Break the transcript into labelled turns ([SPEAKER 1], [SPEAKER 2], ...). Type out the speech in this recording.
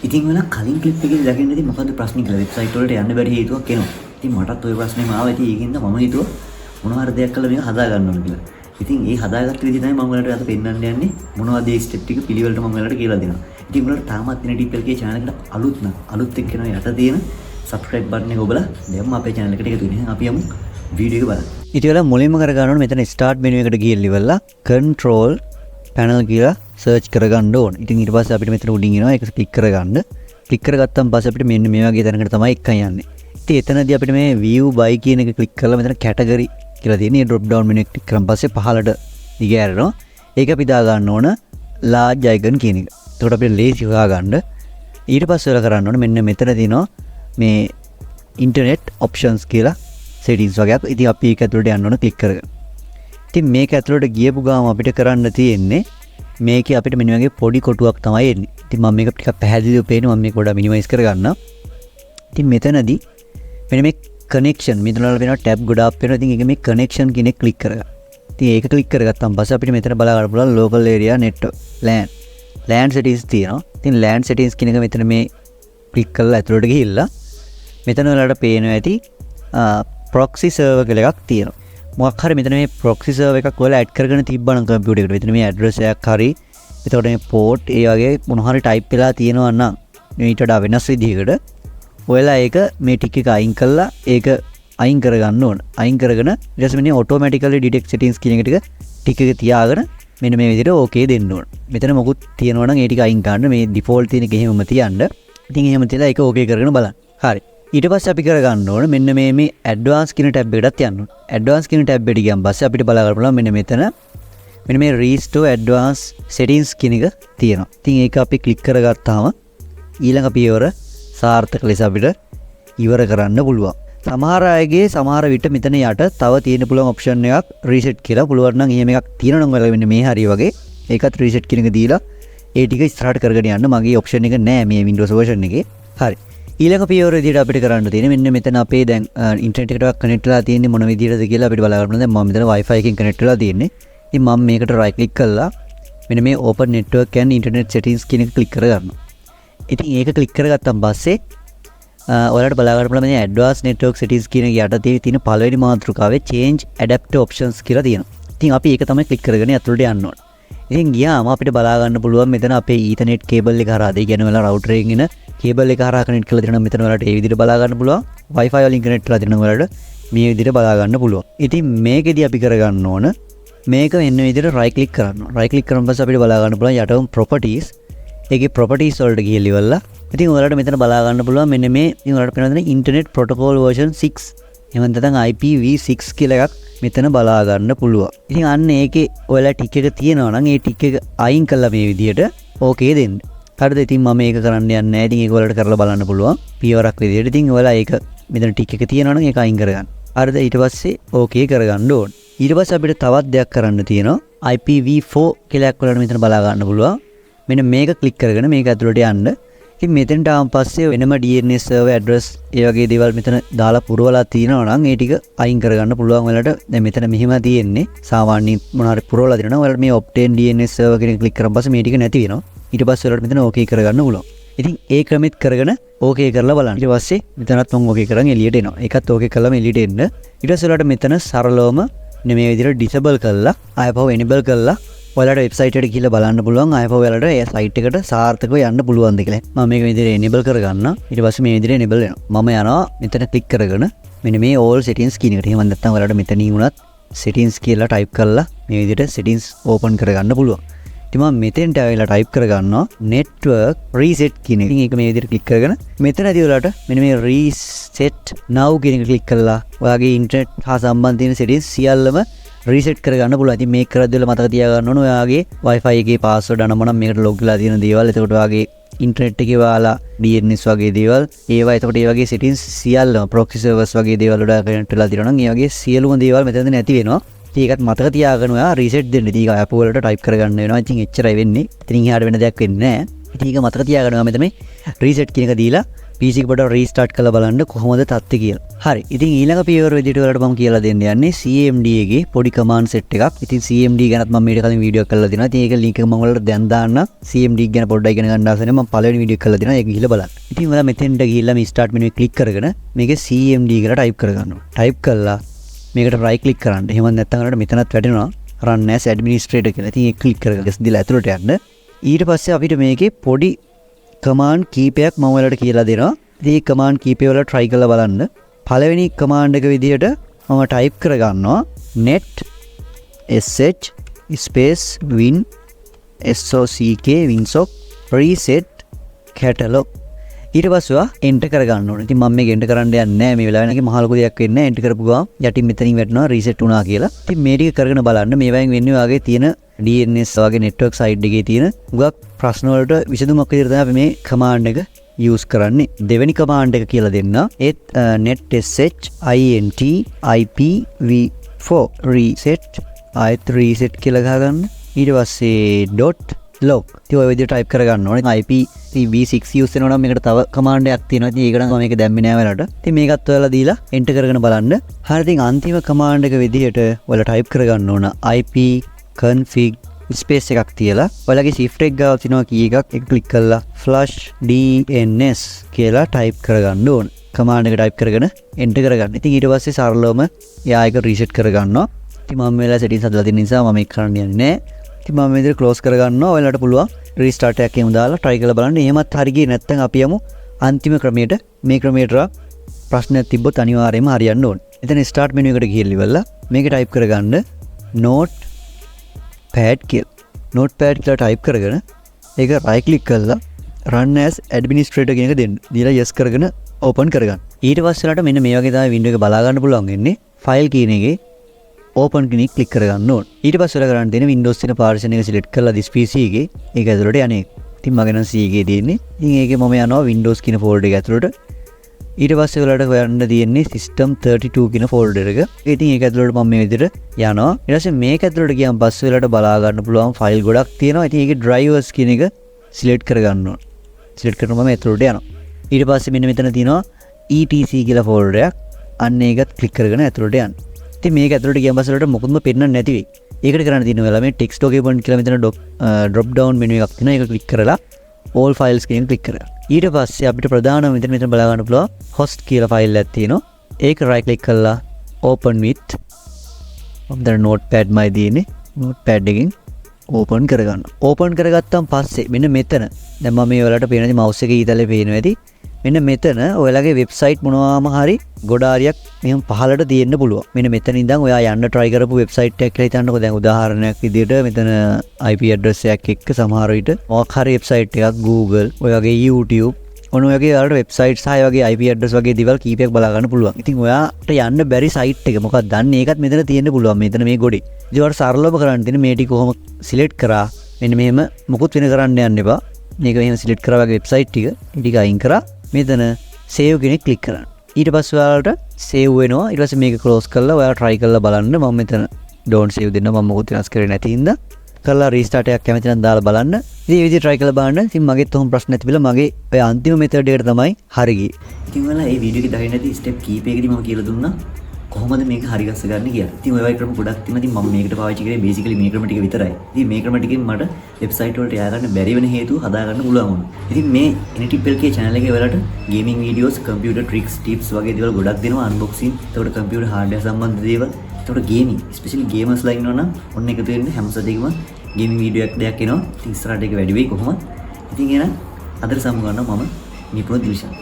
[SPEAKER 1] ඉතින් ඔයාලා කලින් ක්ලිප් එකේ දැකගෙන ඉතින් මොකද්ද ප්‍රශ්නේ කියලා වෙබ්සයිට් වලට යන්න බැරි හේතුවක් එනවා. ඉතින් මටත් ওই ප්‍රශ්නේම ආවා. ඉතින් ඒකින්ද මම හිතුවා මොනවා හරි දෙයක් කළා මේක හදා ගන්න ඕන කියලා. ඉතින් ඒ හදාගත්ත විදිහ තමයි මම ඔයාලට අද පෙන්නන්න යන්නේ. මොනවද මේ ස්ටෙප් ටික පිළිවෙලට මම ඔයාලට කියලා දෙනවා. ඉතින් ඔයාලට තාමත් Anytiplk channel එකට අලුත් නම් අලුත් එක්ක යනවා යට තියෙන subscribe button එක ඔබලා දැම්ම අපේ channel එකට එකතු වෙන්න. අපි යමු වීඩියෝ එක බලන්න. ඉතින් ඔයාලා මුලින්ම කරගන්න ඕනේ මෙතන start menu එකට ගිහින් ඉවරලා control panel කියලා search කරගන්න ඕනේ. ඉතින් ඊට පස්සේ අපිට මෙතන උඩින් එනවා ඒක click කරගන්න. click කරගත්තාම පස්සේ අපිට මෙන්න මේ වගේ තැනකට තමයි එකයි යන්නේ. ඉතින් එතනදී අපිට මේ view by කියන එක click කරලා මෙතන category කියලා තියෙන මේ drop down menu එක click කරන් පස්සේ පහළට දිගහැරෙනවා. ඒක අපි දා ගන්න ඕන large icon කියන එක. එතකොට අපිට ලේසි හොයා ගන්න. ඊට පස්සේ ඔයාලා කරන්න ඕනේ මෙන්න මෙතන තියෙනවා මේ internet options කියලා settings වගේක්. ඉතින් අපි ඒක ඇතුළට යන්න ඕන click කරගෙන. ඉතින් මේක ඇතුළට ගියපු ගාම අපිට කරන්න තියෙන්නේ මේකේ අපිට මෙන්න වගේ පොඩි කොටුවක් තමයි එන්නේ. ඉතින් මම මේක ටිකක් පැහැදිලිව පේනවා. මම මේක පොඩ්ඩක් මිනිමයිස් කරගන්නම්. ඉතින් මෙතනදී මෙන්න මේ connection මෙතන වල වෙනවා tab ගොඩාක් වෙනවා. ඉතින් ඒක මේ connection කියන එක click කරගන්න. ඉතින් ඒක click කරගත්තාම පස්සේ අපිට මෙතන බලා ගන්න පුළුවන් local area network LAN settings තියෙනවා. ඉතින් LAN settings කියන එක මෙතන මේ click කරලා ඇතුළට ගිහිල්ලා මෙතන වලට පේනවා ඇති proxy server කියලා එකක් තියෙනවා. මොකක් හරි මෙතන මේ proxy server එකක් ඔයාලා add කරගෙන තිබ්බනම් computer එකට මෙතන මේ address එකක් හරි එතකොට මේ port ඒ වගේ මොන හරි type වෙලා තියෙනවා නම් ඊට වඩා වෙනස් විදිහකට ඔයාලා ඒක මේ ටික එක අයින් කරලා ඒක අයින් කරගන්න ඕන. අයින් කරගෙන ඊට පස්සේ මෙන්න automatically detect settings කියන එක ටික එක තියාගෙන මෙන්න මේ විදිහට okay දෙන්න ඕන. මෙතන මොකුත් තියෙනවා නම් ඒ ටික අයින් කරන්න මේ default තියෙන එක එහෙමම තියන්න. ඉතින් එහෙම තියලා ඒක okay කරගෙන බලන්න. හරි. ඊට පස්සේ අපි කරගන්න ඕන මෙන්න මේ advanced කියන tab එකටත් යන්න ඕන. advanced කියන tab එකට ගියන් පස්සේ අපිට බලා ගන්න පුළුවන් මෙන්න මෙතන මේ restore advanced settings කියන එක තියෙනවා. ඉතින් ඒක අපි click කරගත්තාම ඊළඟ පියවර සාර්ථක ලෙස අපිට ඉවර කරන්න පුළුවන්. සමහර අයගේ සමහර විට මෙතන යට තව තියෙන පුළුවන් option එකක් reset කියලා පුළුවන් නම් එහෙම එකක් තියෙනවා නම් ඔයාලා මෙන්න මේ හරිය වගේ ඒකත් reset කියන එක දීලා ඒ ටික ඉස්සරහට කරගෙන යන්න. මගේ option එක නෑ මේ Windows version එකේ. හරි. ඊළඟ පියවර විදිහට අපිට කරන්න තියෙන්නේ මෙන්න මෙතන අපේ දැන් ඉන්ටර්නෙට් එකට කනෙක්ට් වෙලා තියෙන්නේ මොන විදිහටද කියලා අපිට බලා ගන්න. දැන් මම මෙතන Wi-Fi එකකින් කනෙක්ට් වෙලා තියෙන්නේ. ඉතින් මම මේකට right click කරලා මෙන්න මේ open network and internet settings කියන එක click කරගන්නවා. ඉතින් ඒක click කරගත්තාන් පස්සේ ඔයාලට බලා ගන්න පුළුවන් මේ advanced network settings කියන එක යටතේ තියෙන පළවෙනි මාතෘකාවේ change adapter options කියලා තියෙනවා. ඉතින් අපි ඒක තමයි click කරගෙන ඇතුළට යන්න ඕන. ඉතින් ගියාම අපිට බලා ගන්න පුළුවන් මෙතන අපේ ethernet cable එක හරහා ඒ කියන්නේ ඔයාලා router එකකින් එන cable එක හරහා connect කරලා තියෙනවා. මෙතන ඔයාලට මේ විදිහට බලා ගන්න පුළුවන්. Wi-Fi වලින් connect කරලා තියෙනවා ඔයාලට මේ විදිහට බලා ගන්න පුළුවන්. ඉතින් මේකෙදි අපි කරගන්න ඕන මේක මෙන්න විදිහට right click කරන්න ඕන. right click කරන් පස්සේ අපිට බලා ගන්න පුළුවන් යටම properties. ඒකේ properties වලට ගිහලා ඉවරලා ඉතින් ඔයාලට මෙතන බලා ගන්න පුළුවන් මෙන්න මේ ඉතින් ඔයාලට පේනවා internet protocol version 6 එහෙම නැත්නම් IPv6 කියලා එකක් මෙතන බලා ගන්න පුළුවන්. ඉතින් අන්න ඒකේ ඔයාලා ටික එක තියෙනවා නම් ඒ ටික එක අයින් කළා මේ විදිහට okay දෙන්න. හරිද? ඉතින් මම මේක කරන්න යන්නේ නැහැ. ඉතින් ඒක ඔයාලට කරලා බලන්න පුළුවන් පියවරක් විදිහට. ඉතින් ඔයාලා ඒක මෙතන ටික එක තියෙනවා නම් ඒක අයින් කරගන්න. හරිද? ඊට පස්සේ okay කරගන්න ඕන. ඊට පස්සේ අපිට තවත් දෙයක් කරන්න තියෙනවා IPv4 කියලා එකක් ඔයාලට මෙතන බලා ගන්න පුළුවන්. මෙන්න මේක click කරගෙන මේක ඇතුළට යන්න. ඉතින් මෙතෙන්ට ආවන් පස්සේ වෙනම DNS server address ඒ වගේ දේවල් මෙතන දාලා පුරවලා තියෙනවා නම් ඒ ටික අයින් කරගන්න පුළුවන් ඔයාලට. දැන් මෙතන මෙහිම තියෙන්නේ සාමාන්‍යයෙන් මොනාරි පුරවලා දෙනවා. ඔයාලට මේ obtain DNS server කියන එක click කරන් පස්සේ මේ ටික නැති වෙනවා. ඊට පස්සේ ඔයාලට මෙතන okay කරගන්න පුළුවන්. ඉතින් ඒ ක්‍රමෙත් කරගෙන okay කරලා බලන්න. ඊට පස්සේ මෙතනත් මම okay කරන් එළියට එනවා. ඒකත් okay කළාම එළියට එන්න. ඊට පස්සේ ඔයාලට මෙතන සරලවම මේ විදිහට disable කරලා ආයපහුව enable කරලා ඔයාලට වෙබ්සයිට් එකට ගිහලා බලන්න පුළුවන් ආයපහුව ඔයාලට ඒ සයිට් එකට සාර්ථකව යන්න පුළුවන්ද කියලා. මම මේක විදිහට enable කරගන්නවා. ඊට පස්සේ මේ විදිහට enable වෙනවා. මම යනවා මෙතන click කරගෙන මෙන්න මේ all settings කියන එකට. එහෙම නැත්නම් ඔයාලට මෙතනින් උනත් settings කියලා type කරලා මේ විදිහට settings open කරගන්න පුළුවන්. ඉතින් මම මෙතෙන්ට ආවිලා type කරගන්නවා network reset කියන එක. ඉතින් ඒක මේ විදිහට click කරගෙන මෙතනදී ඔයාලට මෙන්න මේ reset now කියන එක click කරලා ඔයාගේ ඉන්ටර්නෙට් හා සම්බන්ධ තියෙන settings සියල්ලම reset කරගන්න පුළුවන්. ඉතින් මේක කරද්දී මතක තියාගන්න ඕන ඔයාගේ Wi-Fi එකේ password අනම්මනම් මේකට log වෙලා තියෙන දේවල්. එතකොට ඔයාගේ ඉන්ටර්නෙට් එකේ ඔයාලා DNS වගේ දේවල් ඒවා එතකොට ඒ වගේ settings සියල්ලම proxy servers වගේ දේවල් වල connect වෙලා තියෙනවා නම් ඒ වගේ සියලුම දේවල් මෙතනදී නැති වෙනවා. ඉතින් ඒකත් මතක තියාගෙන ඔයා reset දෙන්න. ඉතින් ඒක app වලට type කරගන්න වෙනවා. ඉතින් එච්චරයි වෙන්නේ. ඉතින් එහාට වෙන දෙයක් වෙන්නේ නැහැ. ඉතින් ඒක මතක තියාගන්න ඔයා මෙතන මේ reset කියන එක දීලා PC එක පොඩ්ඩක් රීස්ටාර්ට් කරලා බලන්න කොහොමද තත්ත්වය කියලා. හරි. ඉතින් ඊළඟ පියවර විදිහට ඔයාලට මම කියලා දෙන්න යන්නේ CMD එකේ පොඩි කමාන්ඩ් සෙට් එකක්. ඉතින් CMD ගැනත් මම මීට කලින් වීඩියෝ එකක් කරලා දෙනවා. ඉතින් ඒක link එක මම ඔයාලට දැන් දාන්න. CMD ගැන පොඩ්ඩක් ඉගෙන ගන්න ආසනේ මම පළවෙනි වීඩියෝ එක කරලා දෙනවා. ඒක ගිහිල්ලා බලන්න. ඉතින් ඔයාලා මෙතෙන්ට ගිහිල්ලා මේ start menu එක click කරගෙන මේකේ CMD කියලා type කරගන්න ඕනේ. type කළා මේකට right click කරන්න. එහෙම නැත්නම් ඔයාලට මෙතනත් වැටෙනවා run as administrator කියලා. ඉතින් ඒක click කරගෙන just දිලා ඇතුළට යන්න. ඊට පස්සේ අපිට මේකේ පොඩි command කීපයක් මම ඔයාලට කියලා දෙනවා. ඉතින් මේ command කීපය වල try කරලා බලන්න. පළවෙනි command එක විදිහට මම type කරගන්නවා netsh space winsock reset catalog. ඊට පස්සේ enter කරගන්න ඕනේ. ඉතින් මම මේක enter කරන්න යන්නේ නැහැ. මේ වෙලාවේ නේද මහ ලොකු දෙයක් වෙන්නේ නැහැ. enter කරපු ගමන් යටින් මෙතනින් වැටෙනවා reset වුණා කියලා. ඉතින් මේ ටික කරගෙන බලන්න මේ වයින් වෙන්නේ වාගේ තියෙන DNS වගේ network side එකේ තියෙන උගක් ප්‍රශ්න වලට විසඳුමක් විදිහට තමයි මේ command එක use කරන්නේ. දෙවෙනි command එක කියලා දෙන්න. ඒත් netsh int ipv4 reset reset කියලා ගහගන්න. ඊට පස්සේ .log ඉතින් ඔය විදිහට type කරගන්න ඕනේ. IPv6 use වෙනවා නම් මේකට තව command එකක් තියෙනවා. ඉතින් ඒක නම් මම මේක දැම්මේ නෑ ඔයාලට. ඉතින් මේකත් ඔයාලා දීලා enter කරගෙන බලන්න. හරි ඉතින් අන්තිම command එක විදිහට ඔයාලා type කරගන්න ඕන ipconfig ස්පේස් එකක් තියලා ඔයාලගේ shift එක ගාව තියෙනවා key එකක් ඒක click කරලා flushdns කියලා type කරගන්න ඕන. command එක type කරගෙන enter කරගන්න. ඉතින් ඊට පස්සේ සරලවම එයා එක reset කරගන්නවා. ඉතින් මම මේලා settings හදලා තියෙන නිසා මම මේක කරන්න යන්නේ නැහැ. ඉතින් මම මේ විදිහට close කරගන්නවා. ඔයාලට පුළුවන් restart එකක් එහෙම දාලා try කරලා බලන්න. එහෙමත් හරි ගියේ නැත්නම් අපි යමු අන්තිම ක්‍රමයට. මේ ක්‍රමයට ප්‍රශ්නයක් තිබ්බොත් අනිවාර්යයෙන්ම හරියන්න ඕනේ. එතන start menu එකට ගිහිල්ලා ඉවරලා මේක type කරගන්න notepad කියලා. notepad කියලා type කරගෙන ඒක right click කරලා run as administrator කියන එක දෙන්න. දීලා yes කරගෙන open කරගන්න. ඊට පස්සේ ඔයාලට මෙන්න මේ වගේ තමයි window එක බලා ගන්න පුළුවන් වෙන්නේ. file කියන එකේ open කියන එක click කරගන්න ඕන. ඊට පස්සේ ඔයාලා කරන්න තියෙන්නේ Windows තියෙන partition එක select කරලා this PC එකේ ඒක ඇතුළට යන්නේ. ඉතින් මගේ නම් C එකේ තියෙන්නේ. ඉතින් ඒකේ මම යනවා Windows කියන folder එක ඇතුළට. ඊට පස්සේ ඔයාලට හොයන්න තියෙන්නේ system 32 කියන folder එක. ඉතින් ඒක ඇතුළට මම මේ විදිහට යනවා. ඊට පස්සේ මේක ඇතුළට ගියාන් පස්සේ ඔයාලට බලා ගන්න පුළුවන් file ගොඩක් තියෙනවා. ඉතින් ඒකේ drivers කියන එක select කරගන්න ඕන. select කරනම මම ඇතුළට යනවා. ඊට පස්සේ මෙන්න මෙතන තියෙනවා etc කියලා folder එකක්. අන්න ඒකත් click කරගෙන ඇතුළට යන්න. ඉතින් මේක ඇතුළට ගියන් පස්සේ වලට මොකුත්ම පෙන්නන්නේ නැති වෙයි. ඒකට කරන්න තියෙන වෙලාව මේ text document කියලා මෙතන drop down menu එකක් තියෙනවා. ඒක click කරලා all files කියන click කරගන්න. ඊට පස්සේ අපිට ප්‍රධානම මෙතන බලා ගන්න පුළුවන් host කියලා file එකක් තියෙනවා. ඒක right click කරලා open with අපිට notepad මයි තියෙන්නේ. notepad එකෙන් open කරගන්න. open කරගත්තාන් පස්සේ මෙන්න මෙතන දැන් මම මේ වලට පේන mouse එකේ ඊතලේ පේනවා ඇති. මෙන්න මෙතන ඔයාලගේ වෙබ්සයිට් මොනවාම හරි ගොඩාරියක් මෙහෙම පහළට තියෙන්න පුළුවන්. මෙන්න මෙතන ඉඳන් ඔයා යන්න try කරපු වෙබ්සයිට් එකක් කියලා හිතන්නකෝ. දැන් උදාහරණයක් විදිහට මෙතන IP address එකක් එක්ක සමහර විට මොකක් හරි වෙබ්සයිට් එකක් Google, ඔය වගේ YouTube, ඔන්න ඔය වගේ ඔයාලට වෙබ්සයිට්ස් හා වගේ IP address වගේ දේවල් කීපයක් බලා ගන්න පුළුවන්. ඉතින් ඔයාට යන්න බැරි සයිට් එක මොකක්ද දන්නේ ඒකත් මෙතන තියෙන්න පුළුවන්. මෙතන මේ ගොඩේ. ඉතින් ඔයාලට සරලව කරන්න තියෙන්නේ මේ ටික කොහොම select කරා මෙන්න මෙහෙම මොකුත් වෙන කරන්න යන්න එපා. මේක මෙහෙම select කරා වගේ වෙබ්සයිට් ටික අයින් කරා. මෙතන save කෙනෙක් click කරන්න. ඊට පස්සේ ඔයාලට save වෙනවා. ඊට පස්සේ මේක close කරලා ඔයාලා try කරලා බලන්න. මම මෙතන don't save දෙන්න. මම මොකුත් වෙනස් කරේ නැති හින්දා. කරලා restart එකක් කැමති නම් දාලා බලන්න. ඉතින් මේ විදිහට try කරලා බලන්න. ඉතින් මගෙත් ඔහොම ප්‍රශ්න නැතිබිලා මගේ ඔය අන්තිම method එකට තමයි හරි ගියේ. ඉතින් ඔයාලා මේ වීඩියෝ එකේ දකින්න ඇති step කීපයකදී මම කියලා දුන්නා කොහොමද මේක හරි ගස්ස ගන්න කියලා. ඉතින් ඔය වගේ ක්‍රම ගොඩක් තියෙනවා. ඉතින් මම මේකට පාවිච්චි කරේ basically මේ ක්‍රම ටික විතරයි. ඉතින් මේ ක්‍රම ටිකෙන් මට වෙබ්සයිට් වලට යා ගන්න බැරි වෙන හේතුව හදා ගන්න පුළුවන් වුණා. ඉතින් මේ Anytiplk channel එකේ ඔයාලට gaming videos, computer tricks, tips වගේ දේවල් ගොඩක් දෙනවා. unboxing, එතකොට computer hardware සම්බන්ධ දේවල්, එතකොට gaming, especially gamers ලා ඉන්නවා නම් ඔන්න එකතු වෙන්න හැම සතියකම gaming video එකක් දෙයක් එනවා. ඉතින් ඉස්සරහට ඒක වැඩි වෙයි කොහොමද? ඉතින් එහෙනම් අදට සමු ගන්නවා මම නිපුණ දිවිෂන්.